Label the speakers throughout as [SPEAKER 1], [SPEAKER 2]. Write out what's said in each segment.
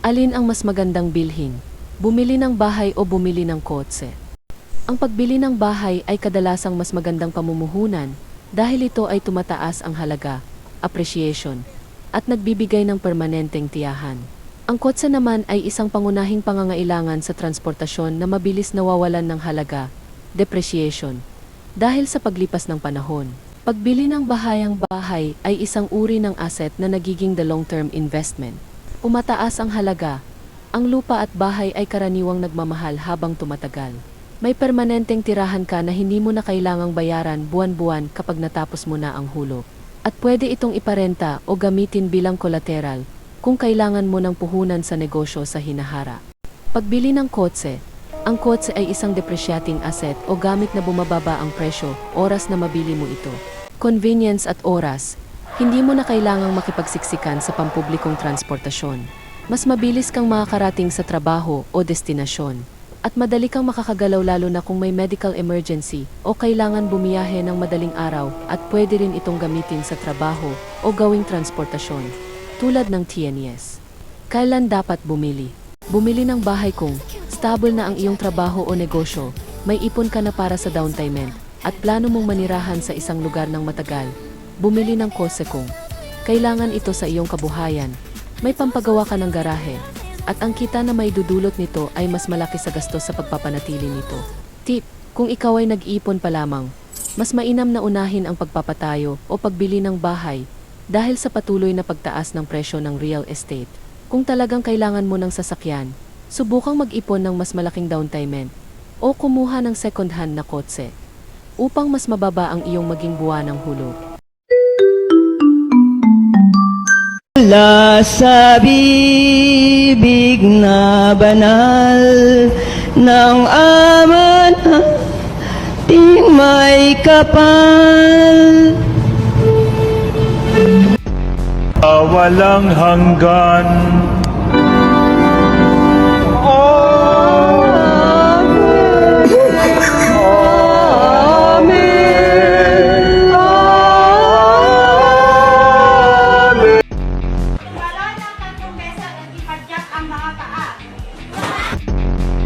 [SPEAKER 1] Alin ang mas magandang bilhin? Bumili ng bahay o bumili ng kotse? Ang pagbili ng bahay ay kadalasang mas magandang pamumuhunan dahil ito ay tumataas ang halaga, appreciation, at nagbibigay ng permanenteng tiyahan. Ang kotse naman ay isang pangunahing pangangailangan sa transportasyon na mabilis nawawalan ng halaga, depreciation, dahil sa paglipas ng panahon. Pagbili ng bahayang bahay ay isang uri ng asset na nagiging the long-term investment. Umataas ang halaga, ang lupa at bahay ay karaniwang nagmamahal habang tumatagal. May permanenteng tirahan ka na hindi mo na kailangang bayaran buwan-buwan kapag natapos mo na ang hulog. At pwede itong iparenta o gamitin bilang collateral kung kailangan mo ng puhunan sa negosyo sa hinahara. Pagbili ng kotse, ang kotse ay isang depreciating asset o gamit na bumababa ang presyo, oras na mabili mo ito. Convenience at oras. Hindi mo na kailangang makipagsiksikan sa pampublikong transportasyon. Mas mabilis kang makakarating sa trabaho o destinasyon. At madali kang makakagalaw lalo na kung may medical emergency o kailangan bumiyahe ng madaling araw at pwede rin itong gamitin sa trabaho o gawing transportasyon, tulad ng TNS. Kailan dapat bumili? Bumili ng bahay kung stable na ang iyong trabaho o negosyo, may ipon ka na para sa down payment, at plano mong manirahan sa isang lugar ng matagal. Bumili ng kotse kung kailangan ito sa iyong kabuhayan, may pampagawa ka ng garahe, at ang kita na may dudulot nito ay mas malaki sa gastos sa pagpapanatili nito. Tip: kung ikaw ay nag-iipon pa lamang, mas mainam na unahin ang pagpapatayo o pagbili ng bahay dahil sa patuloy na pagtaas ng presyo ng real estate. Kung talagang kailangan mo ng sasakyan, subukang mag-ipon ng mas malaking down payment o kumuha ng second hand na kotse upang mas mababa ang iyong maging buwanang hulog.
[SPEAKER 2] Mula sa bibig na banal ng Ama nating may kapal.
[SPEAKER 3] Walang hanggan.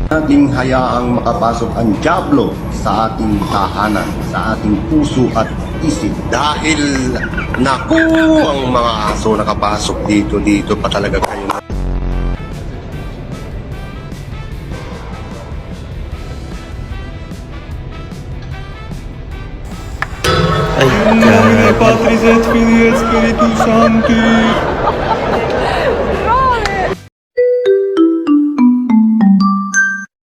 [SPEAKER 4] Nating hayaang makapasok ang dyablo sa ating tahanan, sa ating puso at isip. Dahil, naku, ang mga aso nakapasok dito pa talaga kayo.
[SPEAKER 3] Patris et Filii et Spiritus Sancti.